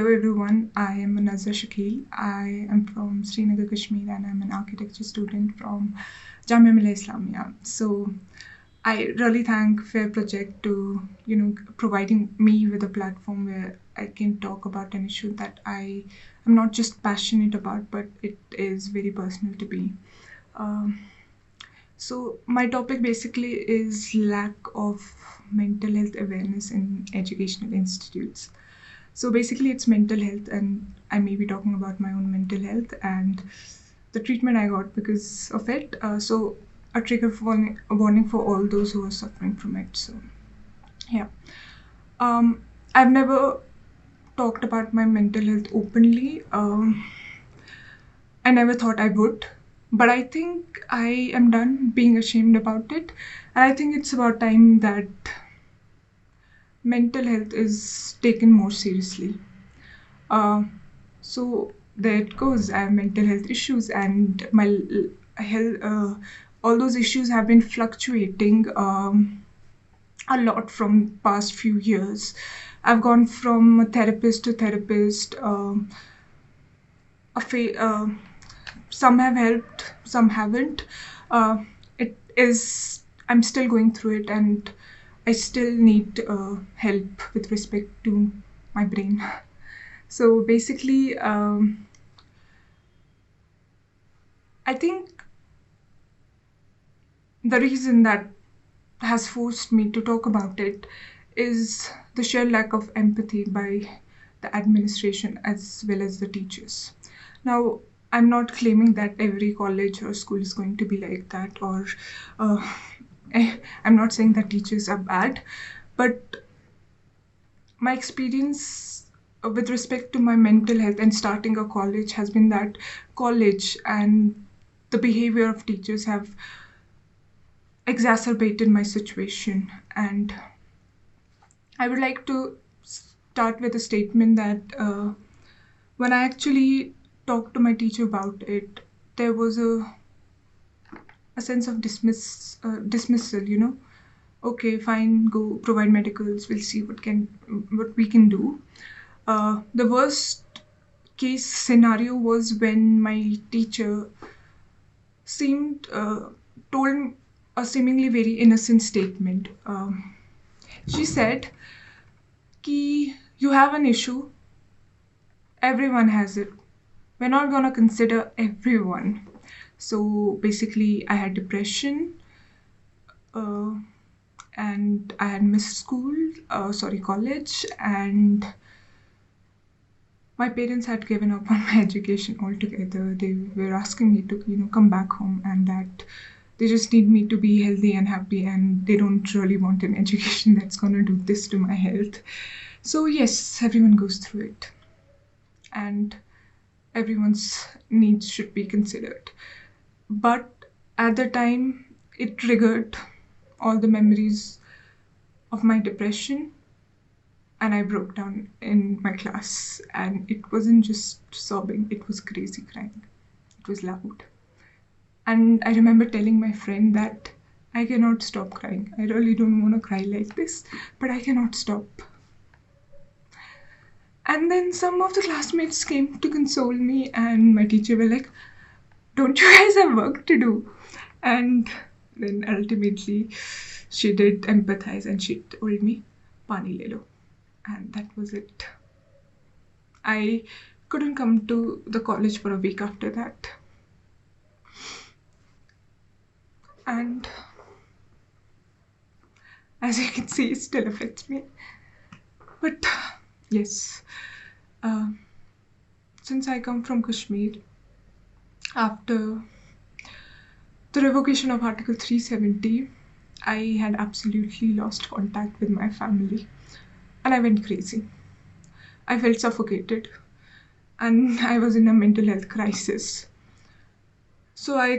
Hello everyone, I am Munazah Shakeel. I am from Srinagar, Kashmir, and I'm an architecture student from Jamia Millia Islamia. So I really thank Fair Project to providing me with a platform where I can talk about an issue that I am not just passionate about, but it is very personal to me. Um, so my topic basically is lack of mental health awareness in educational institutes. So basically, it's mental health, and I may be talking about my own mental health and the treatment I got because of it. So a trigger warning for all those who are suffering from it. So yeah, I've never talked about my mental health openly. I never thought I would, but I think I am done being ashamed about it, and I think it's about time that mental health is taken more seriously. Uh, so there it goes. I have mental health issues, and my health. All those issues have been fluctuating a lot from past few years. I've gone from therapist to therapist. A fa- some have helped, some haven't. It is. I'm still going through it, and I still need help with respect to my brain. So basically, I think the reason that has forced me to talk about it is the sheer lack of empathy by the administration as well as the teachers. Now, I'm not claiming that every college or school is going to be like that, or uh, I'm not saying that teachers are bad, but my experience with respect to my mental health and starting a college has been that college and the behavior of teachers have exacerbated my situation. And I would like to start with a statement that when I actually talked to my teacher about it, there was a sense of dismissal. Okay, fine, go provide medicals. We'll see what we can do. The worst case scenario was when my teacher seemed told a seemingly very innocent statement. She said, "Ki you have an issue. Everyone has it. We're not gonna consider everyone." So basically, I had depression, uh, and I had missed school, college, and my parents had given up on my education altogether. They were asking me to, come back home, and that they just need me to be healthy and happy, and they don't really want an education that's gonna do this to my health. So yes, everyone goes through it, and everyone's needs should be considered. But at the time, it triggered all the memories of my depression, and I broke down in my class. And it wasn't just sobbing, it was crazy crying. It was loud. And I remember telling my friend that I cannot stop crying. I really don't want to cry like this, but I cannot stop. And then some of the classmates came to console me, and my teacher were like, "Don't you guys have work to do?" And then ultimately, she did empathize and she told me, "Pani le lo." And that was it. I couldn't come to the college for a week after that. And as you can see, it still affects me. But yes, uh, since I come from Kashmir, after the revocation of Article 370, I had absolutely lost contact with my family, and I went crazy. I felt suffocated, and I was in a mental health crisis. So I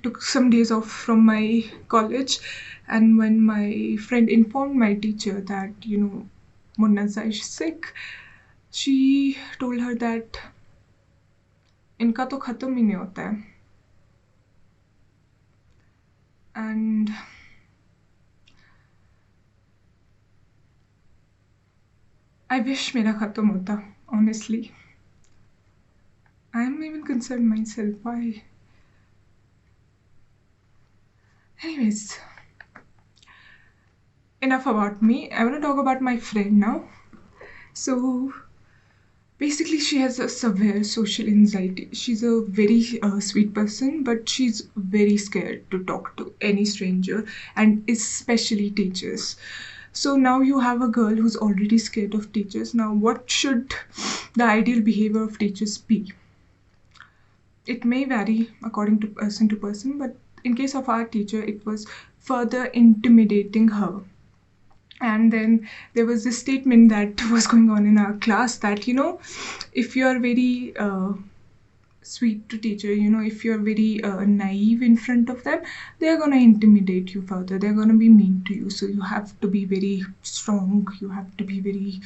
took some days off from my college, and when my friend informed my teacher that Munazah is sick, she told her that इनका तो खत्म ही नहीं होता है. And I wish मेरा खत्म होता, honestly. I'm even concerned myself. Why? Anyways, enough about me. I want to talk about my friend now. So, basically, she has a severe social anxiety. She's a very sweet person, but she's very scared to talk to any stranger, and especially teachers. So now you have a girl who's already scared of teachers. Now, what should the ideal behavior of teachers be? It may vary according to person, but in case of our teacher, it was further intimidating her. And then there was this statement that was going on in our class that, if you're very sweet to teacher, if you're very naive in front of them, they're going to intimidate you further. They're going to be mean to you. So you have to be very strong. You have to be very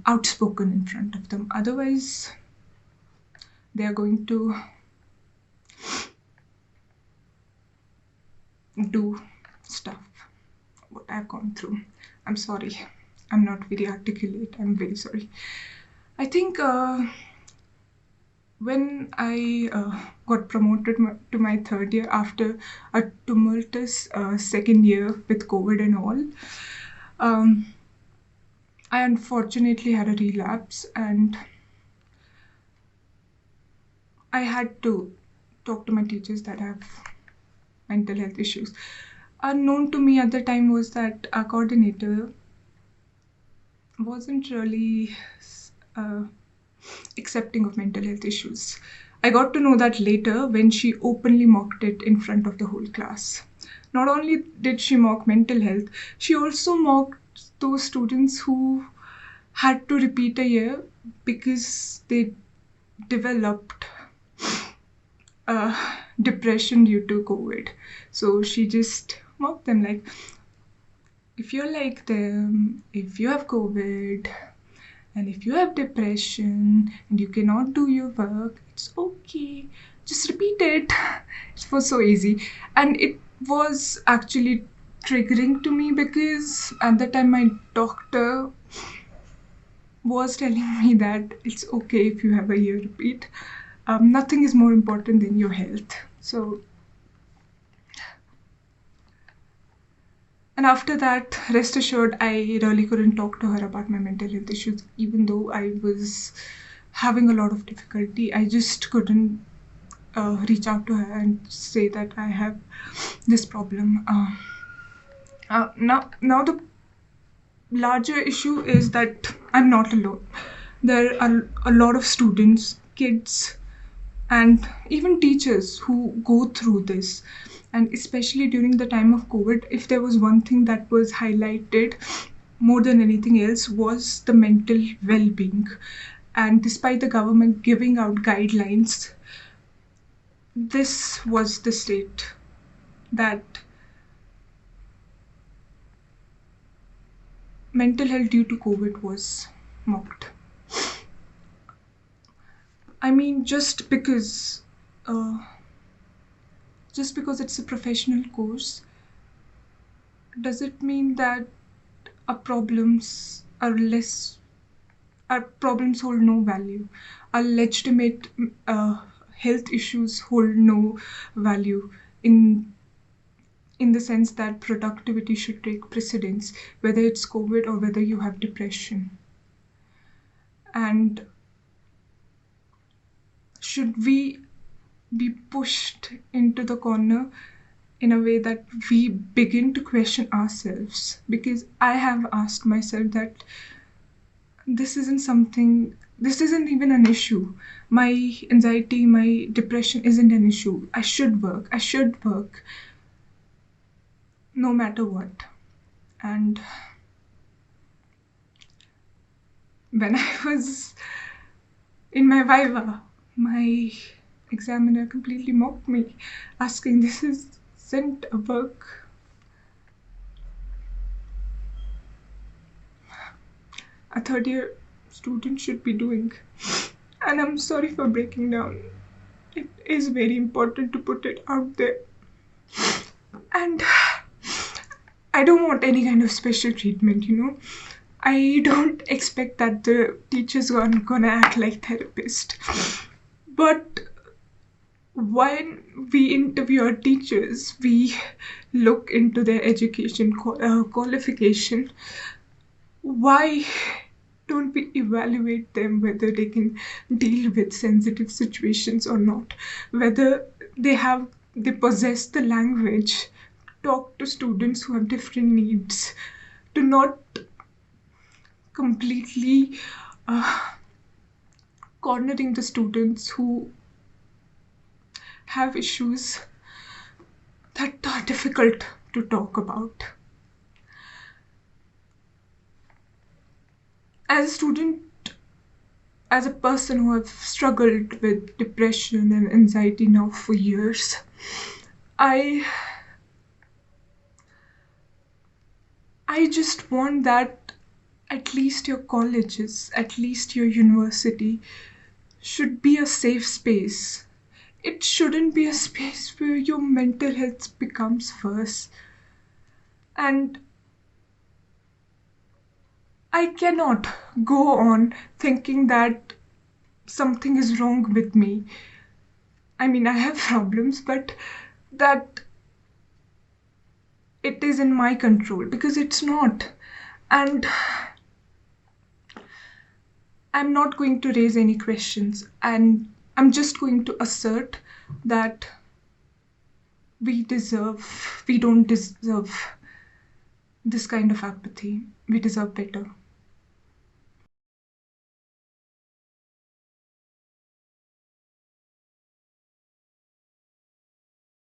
outspoken in front of them. Otherwise, they're going to do stuff what I've gone through. I'm sorry. I'm not very articulate. I'm very sorry. I think when I got promoted to my third year after a tumultuous second year with COVID and all, I unfortunately had a relapse, and I had to talk to my teachers that I have mental health issues. Unknown to me at the time was that our coordinator wasn't really accepting of mental health issues. I got to know that later when she openly mocked it in front of the whole class. Not only did she mock mental health, she also mocked those students who had to repeat a year because they developed depression due to COVID. So she just mocked them like, if you're like them, if you have COVID, and if you have depression and you cannot do your work, it's okay. Just repeat it. It was so easy. And it was actually triggering to me because at the time my doctor was telling me that it's okay if you have a year repeat. Nothing is more important than your health. So, and after that, rest assured, I really couldn't talk to her about my mental health issues, even though I was having a lot of difficulty. I just couldn't reach out to her and say that I have this problem. Now the larger issue is that I'm not alone. There are a lot of students, kids, and even teachers who go through this. And especially during the time of COVID, if there was one thing that was highlighted more than anything else was the mental well-being. And despite the government giving out guidelines, this was the state that mental health due to COVID was mocked. I mean, just because it's a professional course, does it mean that our problems hold no value? Our legitimate health issues hold no value in the sense that productivity should take precedence, whether it's COVID or whether you have depression. And should we be pushed into the corner in a way that we begin to question ourselves? Because I have asked myself that this isn't even an issue. My anxiety, my depression isn't an issue. I should work no matter what. And when I was in my viva, my examiner completely mocked me, asking, this isn't a work. A third year student should be doing. And I'm sorry for breaking down. It is very important to put it out there. And I don't want any kind of special treatment, I don't expect that the teachers are gonna act like therapists. But when we interview our teachers, we look into their education qualification. Why don't we evaluate them whether they can deal with sensitive situations or not? Whether they possess the language, talk to students who have different needs, to not completely cornering the students who have issues that are difficult to talk about. As a student, as a person who have struggled with depression and anxiety now for years, I just want that at least your colleges, at least your university should be a safe space. It shouldn't be a space where your mental health becomes first. And I cannot go on thinking that something is wrong with me. I mean, I have problems, but that it is in my control, because it's not. And I'm not going to raise any questions, and I'm just going to assert that we don't deserve this kind of apathy. We deserve better.